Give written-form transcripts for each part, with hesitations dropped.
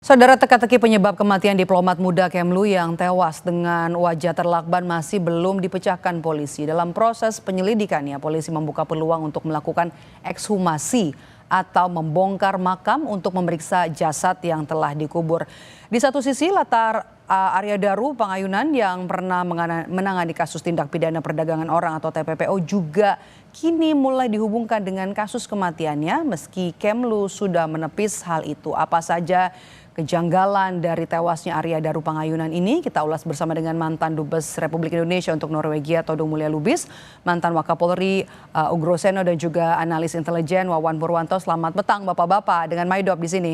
Saudara, teka-teki penyebab kematian diplomat muda Kemlu yang tewas dengan wajah terlakban masih belum dipecahkan polisi. Dalam proses penyelidikannya, polisi membuka peluang untuk melakukan ekshumasi atau membongkar makam untuk memeriksa jasad yang telah dikubur. Di satu sisi, latar Arya Daru Pangayunan yang pernah menangani kasus tindak pidana perdagangan orang atau TPPO juga kini mulai dihubungkan dengan kasus kematiannya meski Kemlu sudah menepis hal itu. Apa saja kejanggalan dari tewasnya Arya Daru Pangayunan ini? Kita ulas bersama dengan mantan Dubes Republik Indonesia untuk Norwegia Todung Mulya Lubis, mantan Wakapolri Ugro Seno, dan juga analis intelijen Wawan Purwanto. Selamat petang Bapak-bapak dengan Maidop di sini.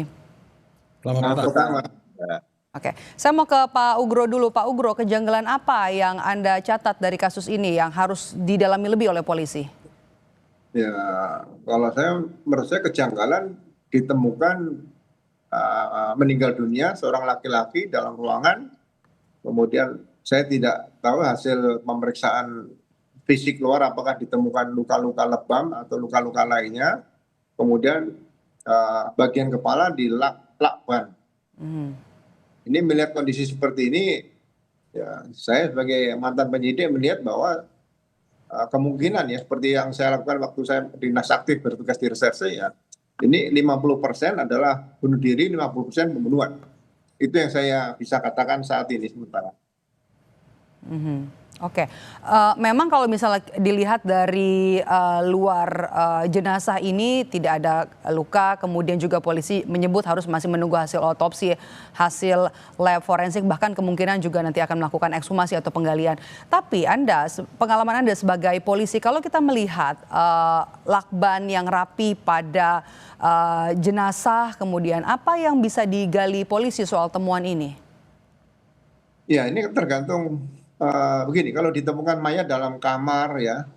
Selamat petang. Oke, saya mau ke Pak Ugro dulu. Pak Ugro, kejanggalan apa yang Anda catat dari kasus ini yang harus didalami lebih oleh polisi? Ya, kalau menurut saya kejanggalan ditemukan meninggal dunia seorang laki-laki dalam ruangan. Kemudian saya tidak tahu hasil pemeriksaan fisik luar apakah ditemukan luka-luka lebam atau luka-luka lainnya. Kemudian bagian kepala dilakban. Ini melihat kondisi seperti ini, ya saya sebagai mantan penyidik melihat bahwa kemungkinan ya seperti yang saya lakukan waktu saya dinas aktif bertugas di reserse, ya ini 50% adalah bunuh diri, 50% pembunuhan. Itu yang saya bisa katakan saat ini sementara. Oke, memang kalau misalnya dilihat dari luar jenazah ini tidak ada luka, kemudian juga polisi menyebut harus masih menunggu hasil otopsi, hasil lab forensik, bahkan kemungkinan juga nanti akan melakukan ekshumasi atau penggalian. Tapi pengalaman Anda sebagai polisi, kalau kita melihat lakban yang rapi pada jenazah, kemudian apa yang bisa digali polisi soal temuan ini? Ya, ini tergantung. Begini, kalau ditemukan mayat dalam kamar ya,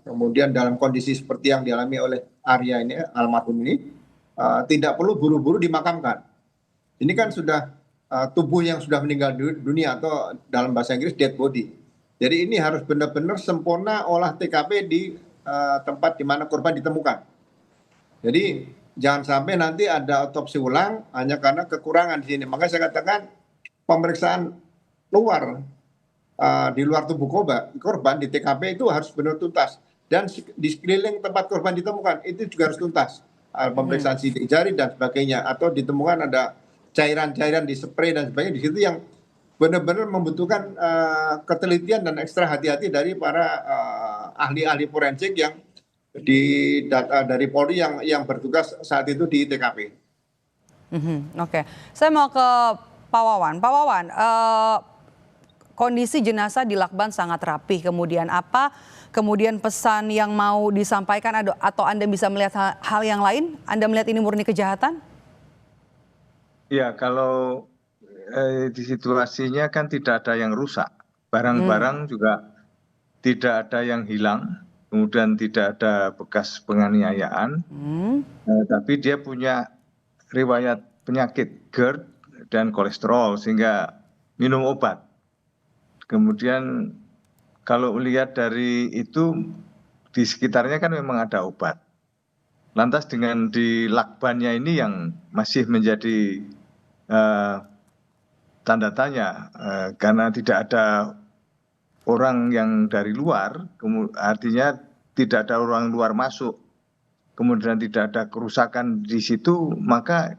kemudian dalam kondisi seperti yang dialami oleh Arya ini, almarhum ini, tidak perlu buru-buru dimakamkan. Ini kan sudah tubuh yang sudah meninggal dunia atau dalam bahasa Inggris dead body. Jadi ini harus benar-benar sempurna olah TKP di tempat di mana korban ditemukan. Jadi jangan sampai nanti ada otopsi ulang hanya karena kekurangan di sini. Makanya saya katakan pemeriksaan luar di luar tubuh korban di TKP itu harus benar tuntas, dan di sekeliling tempat korban ditemukan itu juga harus tuntas, pemeriksaan sidik jari dan sebagainya, atau ditemukan ada cairan-cairan di spray dan sebagainya di situ yang benar-benar membutuhkan ketelitian dan ekstra hati-hati dari para ahli-ahli forensik yang dari Polri yang bertugas saat itu di TKP. Oke, saya mau ke Pak Wawan. Pak Wawan, kondisi jenazah di lakban sangat rapih. Kemudian apa kemudian pesan yang mau disampaikan, atau Anda bisa melihat hal yang lain? Anda melihat ini murni kejahatan? Ya, kalau di situasinya kan tidak ada yang rusak. Barang-barang juga tidak ada yang hilang. Kemudian tidak ada bekas penganiayaan. Tapi dia punya riwayat penyakit GERD dan kolesterol sehingga minum obat. Kemudian kalau melihat dari itu di sekitarnya kan memang ada obat. Lantas dengan di lakbannya ini yang masih menjadi tanda tanya, karena tidak ada orang yang dari luar, artinya tidak ada orang luar masuk, kemudian tidak ada kerusakan di situ, maka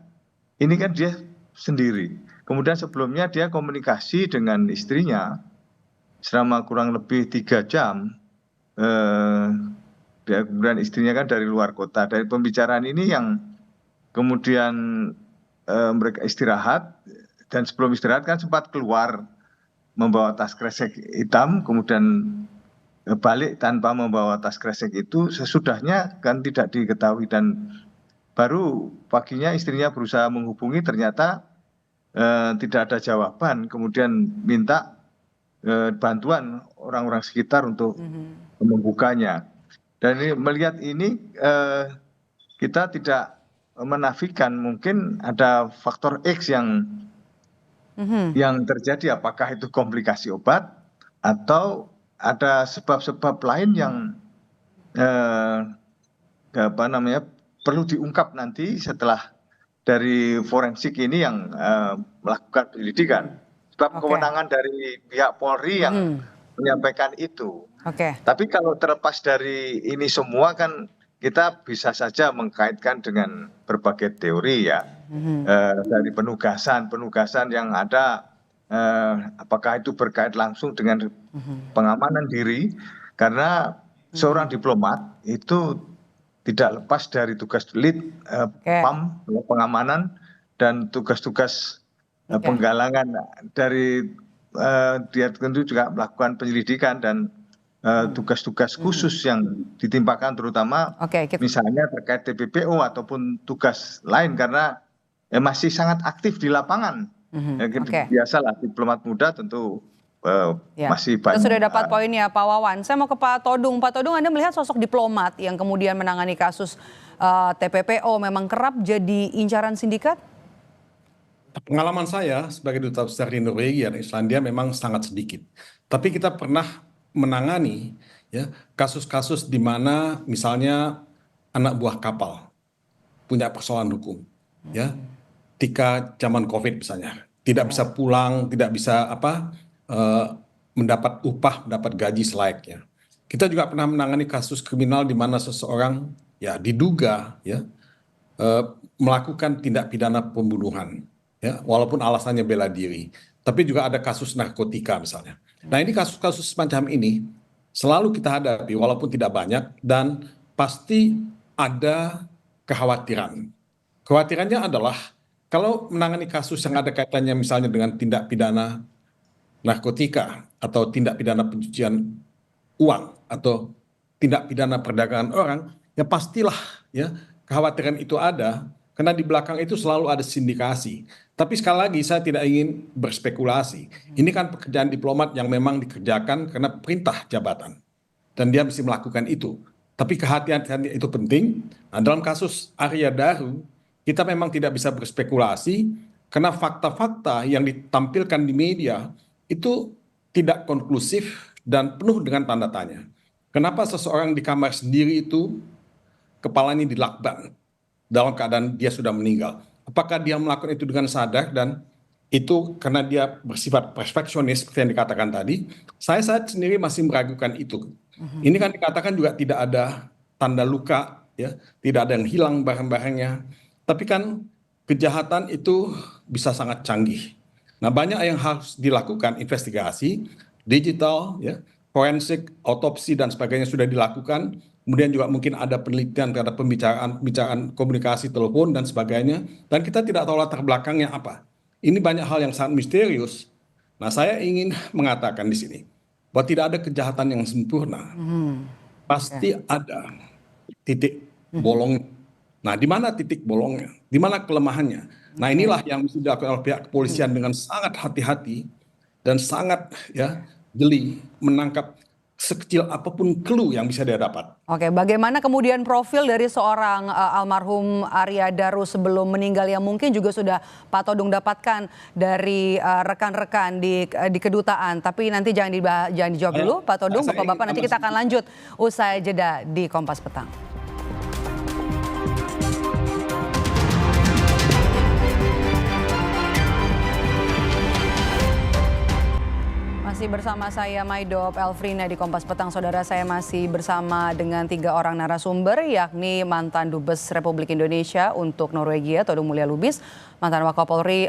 ini kan dia sendiri. Kemudian sebelumnya dia komunikasi dengan istrinya selama kurang lebih 3 jam. Kemudian istrinya kan dari luar kota. Dari pembicaraan ini yang kemudian mereka istirahat, dan sebelum istirahat kan sempat keluar membawa tas kresek hitam, kemudian balik tanpa membawa tas kresek itu. Sesudahnya kan tidak diketahui, dan baru paginya istrinya berusaha menghubungi, ternyata tidak ada jawaban. Kemudian minta bantuan orang-orang sekitar untuk membukanya. Dan melihat ini kita tidak menafikan mungkin ada faktor X yang terjadi, apakah itu komplikasi obat atau ada sebab-sebab lain yang perlu diungkap nanti setelah dari forensik ini yang melakukan penyelidikan. Sebab kewenangan dari pihak Polri yang menyampaikan itu. Tapi kalau terlepas dari ini semua kan kita bisa saja mengkaitkan dengan berbagai teori ya. Dari penugasan yang ada, apakah itu berkait langsung dengan pengamanan diri, karena seorang diplomat itu tidak lepas dari tugas lead PAM pengamanan dan tugas-tugas penggalangan dari dia tentu juga melakukan penyelidikan dan tugas-tugas khusus yang ditimpakan terutama misalnya terkait TPPO ataupun tugas lain karena masih sangat aktif di lapangan. Biasalah diplomat muda tentu masih banyak. Kita sudah dapat poinnya Pak Wawan. Saya mau ke Pak Todung. Pak Todung, Anda melihat sosok diplomat yang kemudian menangani kasus TPPO memang kerap jadi incaran sindikat? Pengalaman saya sebagai duta besar di Norwegia dan Islandia memang sangat sedikit. Tapi kita pernah menangani ya kasus-kasus di mana misalnya anak buah kapal punya persoalan hukum, ya ketika zaman COVID misalnya tidak bisa pulang, tidak bisa mendapat upah, mendapat gaji selayaknya. Kita juga pernah menangani kasus kriminal di mana seseorang ya diduga ya melakukan tindak pidana pembunuhan. Ya, walaupun alasannya bela diri, tapi juga ada kasus narkotika misalnya. Nah ini kasus-kasus semacam ini selalu kita hadapi walaupun tidak banyak dan pasti ada kekhawatiran. Kekhawatirannya adalah kalau menangani kasus yang ada kaitannya misalnya dengan tindak pidana narkotika atau tindak pidana pencucian uang atau tindak pidana perdagangan orang, ya pastilah ya kekhawatiran itu ada. Karena di belakang itu selalu ada sindikasi. Tapi sekali lagi saya tidak ingin berspekulasi. Ini kan pekerjaan diplomat yang memang dikerjakan karena perintah jabatan. Dan dia mesti melakukan itu. Tapi kehati-hatian itu penting. Nah, dalam kasus Arya Daru, kita memang tidak bisa berspekulasi karena fakta-fakta yang ditampilkan di media itu tidak konklusif dan penuh dengan tanda tanya. Kenapa seseorang di kamar sendiri itu kepalanya dilakban? Dalam keadaan dia sudah meninggal. Apakah dia melakukan itu dengan sadar dan itu karena dia bersifat perfeksionis seperti yang dikatakan tadi? Saya sendiri masih meragukan itu. Ini kan dikatakan juga tidak ada tanda luka, ya, tidak ada yang hilang barang-barangnya. Tapi kan kejahatan itu bisa sangat canggih. Nah banyak yang harus dilakukan, investigasi, digital, ya, forensik, autopsi dan sebagainya sudah dilakukan. Kemudian juga mungkin ada penelitian terhadap pembicaraan komunikasi telepon dan sebagainya. Dan kita tidak tahu latar belakangnya apa. Ini banyak hal yang sangat misterius. Nah saya ingin mengatakan di sini bahwa tidak ada kejahatan yang sempurna. Pasti ada titik bolong. Nah di mana titik bolongnya? Di mana kelemahannya? Nah inilah yang mesti dilakukan oleh pihak kepolisian dengan sangat hati-hati dan sangat ya jeli menangkap sekecil apapun clue yang bisa dia dapat. Oke, bagaimana kemudian profil dari seorang almarhum Arya Daru sebelum meninggal yang mungkin juga sudah Pak Todung dapatkan dari rekan-rekan di kedutaan. Tapi nanti jangan dijawab dulu Pak Todung, Bapak-bapak, nanti kita akan lanjut usai jeda di Kompas Petang. Masih bersama saya Maidop Elfrina di Kompas Petang. Saudara, saya masih bersama dengan 3 orang narasumber, yakni mantan Dubes Republik Indonesia untuk Norwegia Todung Mulya Lubis, mantan Wakapolri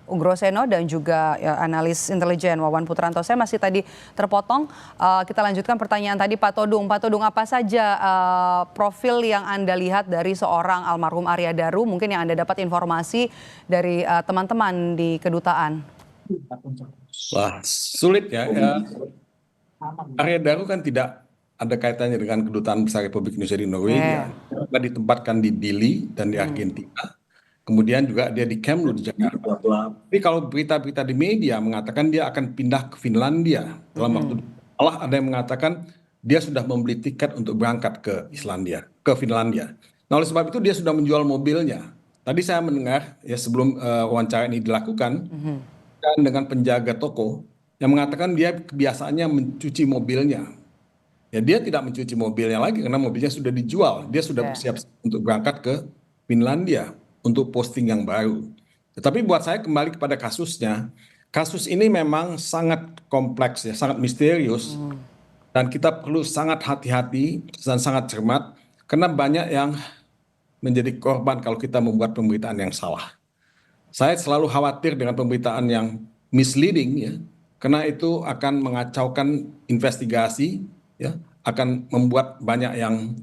Ugro Seno, dan juga analis intelijen Wawan Putranto. Saya masih tadi terpotong. Kita lanjutkan pertanyaan tadi Pak Todung. Pak Todung, apa saja profil yang Anda lihat dari seorang almarhum Arya Daru, mungkin yang Anda dapat informasi dari teman-teman di kedutaan? Wah, sulit ya. Arya Daru kan tidak ada kaitannya dengan kedutaan besar Republik Indonesia di Norwegia. Dia ditempatkan di Dili dan di Argentina. Kemudian juga dia di Kemlu di Jakarta. Tapi kalau berita-berita di media mengatakan dia akan pindah ke Finlandia dalam waktu. Malah ada yang mengatakan dia sudah membeli tiket untuk berangkat ke Finlandia. Nah, oleh sebab itu dia sudah menjual mobilnya. Tadi saya mendengar ya sebelum wawancara ini dilakukan. Dengan penjaga toko yang mengatakan dia kebiasaannya mencuci mobilnya. Ya dia tidak mencuci mobilnya lagi karena mobilnya sudah dijual. Dia sudah bersiap untuk berangkat ke Finlandia. untuk posting yang baru. Tetapi buat saya kembali kepada kasusnya, kasus ini memang sangat kompleks ya, sangat misterius dan kita perlu sangat hati-hati dan sangat cermat karena banyak yang menjadi korban kalau kita membuat pemberitaan yang salah. Saya selalu khawatir dengan pemberitaan yang misleading ya, karena itu akan mengacaukan investigasi ya, akan membuat banyak yang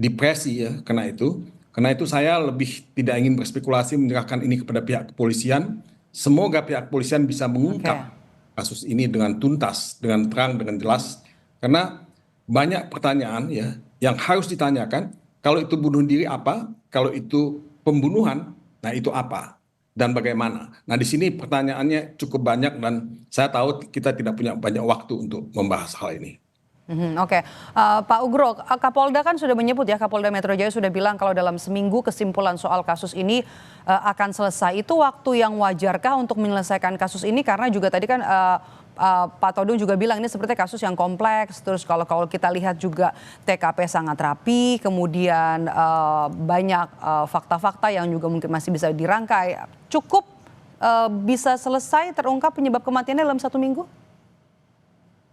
depresi ya karena itu. Karena itu saya lebih tidak ingin berspekulasi menyerahkan ini kepada pihak kepolisian. Semoga pihak kepolisian bisa Oke. mengungkap kasus ini dengan tuntas, dengan terang, dengan jelas. Karena banyak pertanyaan ya yang harus ditanyakan. Kalau itu bunuh diri apa? Kalau itu pembunuhan, nah itu apa? Dan bagaimana? Nah di sini pertanyaannya cukup banyak dan saya tahu kita tidak punya banyak waktu untuk membahas hal ini. Oke. Pak Ugro, Kapolda kan sudah menyebut ya, Kapolda Metro Jaya sudah bilang kalau dalam seminggu kesimpulan soal kasus ini akan selesai. Itu waktu yang wajarkah untuk menyelesaikan kasus ini? Karena juga tadi kan Pak Todung juga bilang ini seperti kasus yang kompleks. Terus kalau kita lihat juga TKP sangat rapi, kemudian banyak fakta-fakta yang juga mungkin masih bisa dirangkai. Cukup bisa selesai terungkap penyebab kematiannya dalam 1 minggu?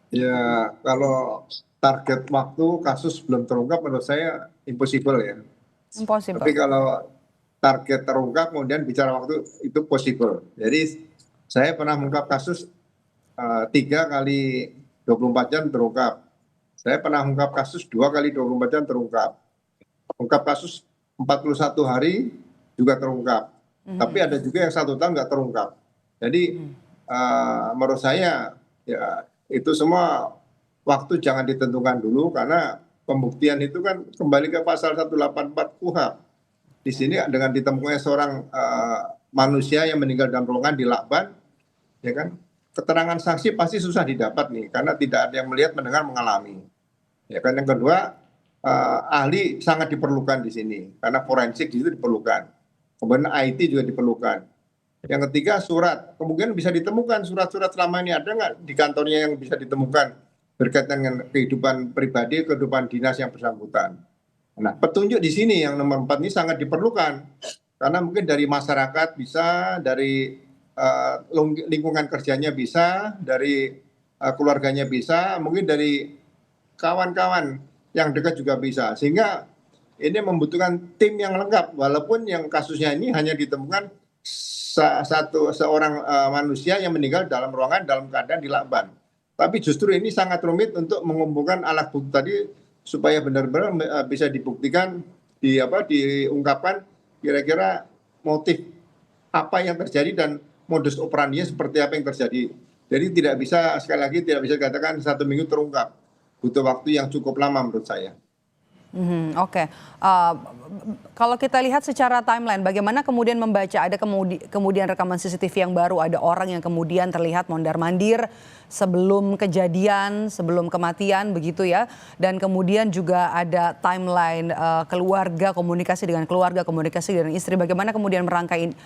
Ya, kalau target waktu kasus belum terungkap menurut saya impossible ya. Impossible. Tapi kalau target terungkap kemudian bicara waktu itu possible. Jadi saya pernah mengungkap kasus 3 kali 24 jam terungkap. Saya pernah mengungkap kasus 2 kali 24 jam terungkap. Mengungkap kasus 41 hari juga terungkap. Tapi ada juga yang 1 tahun nggak terungkap. Jadi menurut saya ya itu semua waktu jangan ditentukan dulu karena pembuktian itu kan kembali ke pasal 184 KUHP. Di sini dengan ditemukannya seorang manusia yang meninggal dalam ruangan di Lakban, ya kan, keterangan saksi pasti susah didapat nih karena tidak ada yang melihat, mendengar, mengalami. Ya kan, yang kedua ahli sangat diperlukan di sini karena forensik itu diperlukan. Kemudian IT juga diperlukan. Yang ketiga surat, kemungkinan bisa ditemukan surat-surat selama ini ada nggak di kantornya yang bisa ditemukan berkaitan dengan kehidupan pribadi, kehidupan dinas yang bersangkutan. Nah, petunjuk di sini yang nomor 4 ini sangat diperlukan karena mungkin dari masyarakat bisa, dari lingkungan kerjanya bisa, dari keluarganya bisa, mungkin dari kawan-kawan yang dekat juga bisa. Sehingga ini membutuhkan tim yang lengkap walaupun yang kasusnya ini hanya ditemukan seorang manusia yang meninggal dalam ruangan dalam keadaan di Lakban. Tapi justru ini sangat rumit untuk mengumpulkan alat bukti tadi supaya benar-benar bisa dibuktikan, diungkapkan kira-kira motif apa yang terjadi dan modus operandinya seperti apa yang terjadi. Jadi tidak bisa, sekali lagi tidak bisa dikatakan 1 minggu terungkap. Butuh waktu yang cukup lama menurut saya. Oke. Kalau kita lihat secara timeline, bagaimana kemudian membaca ada kemudian rekaman CCTV yang baru, ada orang yang kemudian terlihat mondar-mandir sebelum kejadian, sebelum kematian begitu ya, dan kemudian juga ada timeline keluarga, komunikasi dengan keluarga, komunikasi dengan istri, bagaimana kemudian merangkai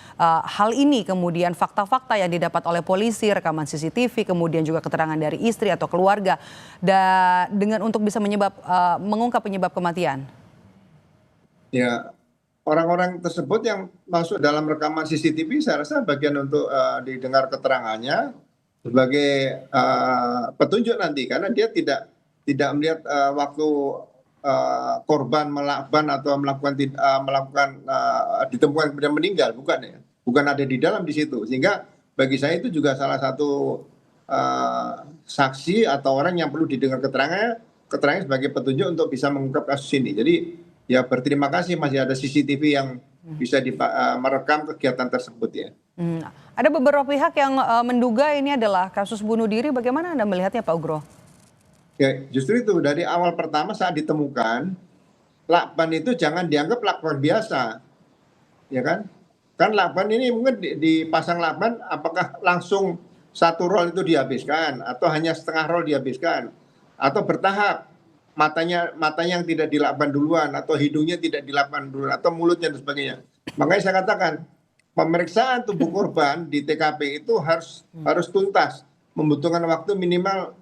hal ini, kemudian fakta-fakta yang didapat oleh polisi, rekaman CCTV, kemudian juga keterangan dari istri atau keluarga, dan dengan untuk bisa mengungkap penyebab kematian. Ya, orang-orang tersebut yang masuk dalam rekaman CCTV saya rasa bagian untuk didengar keterangannya sebagai petunjuk nanti karena dia tidak melihat waktu korban melakban atau melakukan ditemukan kemudian meninggal, bukan ada di dalam di situ, sehingga bagi saya itu juga salah satu saksi atau orang yang perlu didengar keterangannya sebagai petunjuk untuk bisa mengungkap kasus ini. Jadi ya berterima kasih masih ada CCTV yang bisa merekam kegiatan tersebut ya. Ada beberapa pihak yang menduga ini adalah kasus bunuh diri. Bagaimana Anda melihatnya, Pak Ugro? Ya, justru itu dari awal pertama saat ditemukan, lakban itu jangan dianggap lakban biasa, ya kan? Kan lakban ini mungkin dipasang lakban, apakah langsung 1 roll itu dihabiskan atau hanya setengah roll dihabiskan atau bertahap? Matanya yang tidak dilakban duluan atau hidungnya tidak dilakban duluan atau mulutnya dan sebagainya. Makanya saya katakan pemeriksaan tubuh korban di TKP itu harus tuntas, membutuhkan waktu minimal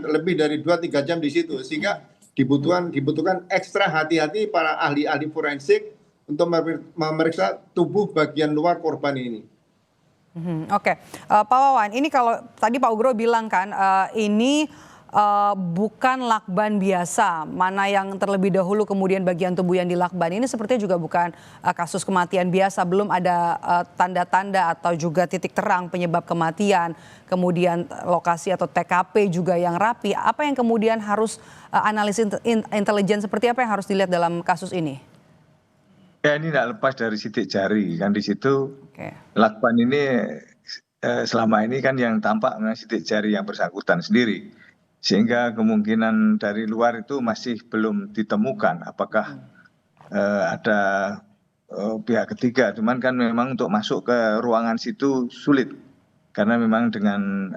lebih dari 2-3 jam di situ, sehingga dibutuhkan ekstra hati-hati para ahli-ahli forensik untuk memeriksa tubuh bagian luar korban ini. Oke, Pak Wawan, ini kalau tadi Pak Ugro bilang kan ini bukan lakban biasa, mana yang terlebih dahulu kemudian bagian tubuh yang dilakban ini sepertinya juga bukan kasus kematian biasa, belum ada tanda-tanda atau juga titik terang penyebab kematian, kemudian lokasi atau TKP juga yang rapi. Apa yang kemudian harus analisis intelijen seperti apa yang harus dilihat dalam kasus ini? Ya, ini tidak lepas dari sidik jari kan di situ. Oke. Lakban ini selama ini kan yang tampak memang sidik jari yang bersangkutan sendiri. Sehingga kemungkinan dari luar itu masih belum ditemukan apakah ada pihak ketiga. Cuman kan memang untuk masuk ke ruangan situ sulit. Karena memang dengan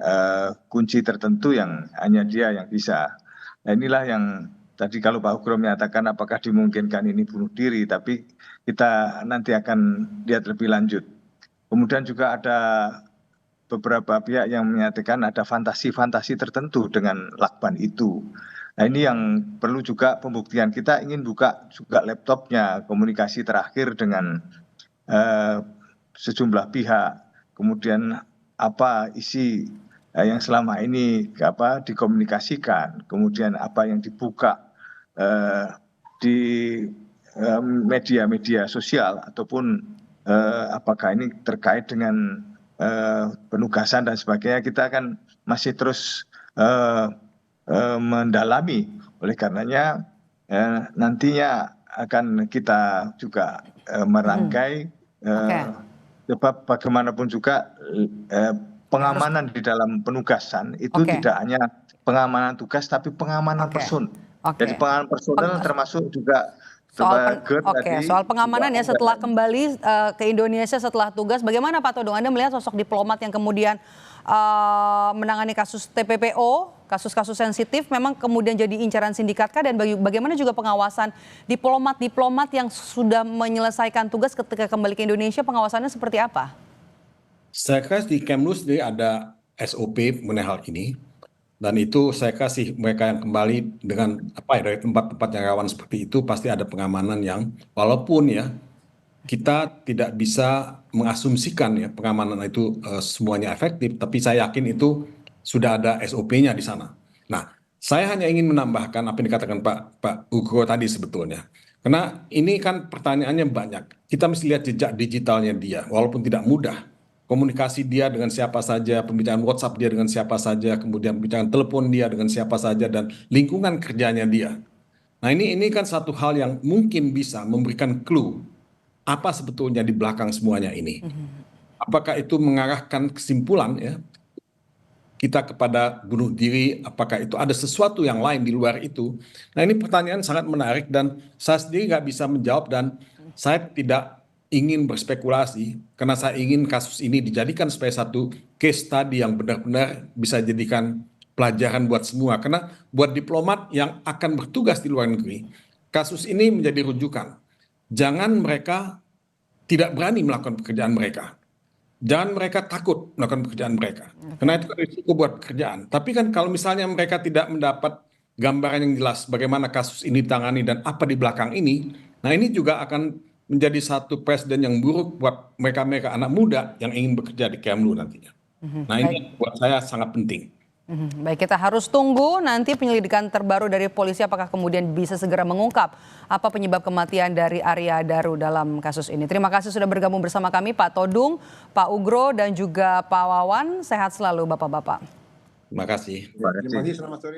kunci tertentu yang hanya dia yang bisa. Nah, inilah yang tadi kalau Pak Ugro menyatakan apakah dimungkinkan ini bunuh diri, tapi kita nanti akan lihat lebih lanjut. Kemudian juga ada beberapa pihak yang menyatakan ada fantasi-fantasi tertentu dengan lakban itu. Nah, ini yang perlu juga pembuktian. Kita ingin buka juga laptopnya, komunikasi terakhir dengan sejumlah pihak. Kemudian apa isi yang selama ini dikomunikasikan, kemudian apa yang dibuka di media-media sosial ataupun apakah ini terkait dengan penugasan dan sebagainya, kita akan masih terus mendalami. Oleh karenanya nantinya akan kita juga merangkai sebab bagaimanapun juga pengamanan di dalam penugasan itu tidak hanya pengamanan tugas tapi pengamanan person. Jadi pengamanan personel termasuk juga soal pengamanan ya setelah kembali ke Indonesia setelah tugas, bagaimana Pak Todung? Anda melihat sosok diplomat yang kemudian menangani kasus TPPO, kasus-kasus sensitif, memang kemudian jadi incaran sindikat kah, dan bagaimana juga pengawasan diplomat-diplomat yang sudah menyelesaikan tugas ketika kembali ke Indonesia, pengawasannya seperti apa? Saya kira di Kemlu sendiri ada SOP mengenai hal ini. Dan itu saya kasih mereka yang kembali dengan dari tempat-tempat yang rawan seperti itu pasti ada pengamanan yang walaupun ya kita tidak bisa mengasumsikan ya pengamanan itu semuanya efektif, tapi saya yakin itu sudah ada SOP-nya di sana. Nah, saya hanya ingin menambahkan apa yang dikatakan Pak Ugro tadi sebetulnya. Karena ini kan pertanyaannya banyak. Kita mesti lihat jejak digitalnya dia, walaupun tidak mudah. Komunikasi dia dengan siapa saja, pembicaraan WhatsApp dia dengan siapa saja, kemudian pembicaraan telepon dia dengan siapa saja, dan lingkungan kerjanya dia. Nah, ini kan satu hal yang mungkin bisa memberikan clue apa sebetulnya di belakang semuanya ini. Apakah itu mengarahkan kesimpulan ya kita kepada bunuh diri, apakah itu ada sesuatu yang lain di luar itu. Nah, ini pertanyaan sangat menarik dan saya sendiri nggak bisa menjawab, dan saya tidak ingin berspekulasi karena saya ingin kasus ini dijadikan sebagai satu case study yang benar-benar bisa jadikan pelajaran buat semua. Karena buat diplomat yang akan bertugas di luar negeri, kasus ini menjadi rujukan. Jangan mereka tidak berani melakukan pekerjaan mereka. Jangan mereka takut melakukan pekerjaan mereka. Karena itu kan risiko buat pekerjaan. Tapi kan kalau misalnya mereka tidak mendapat gambaran yang jelas bagaimana kasus ini ditangani dan apa di belakang ini, nah ini juga akan menjadi satu presiden yang buruk buat mereka-mereka anak muda yang ingin bekerja di Kemlu nantinya. Nah, ini buat saya sangat penting. Baik, kita harus tunggu nanti penyelidikan terbaru dari polisi apakah kemudian bisa segera mengungkap apa penyebab kematian dari Arya Daru dalam kasus ini. Terima kasih sudah bergabung bersama kami Pak Todung, Pak Ugro, dan juga Pak Wawan. Sehat selalu Bapak-Bapak. Terima kasih. Terima kasih, selamat sore.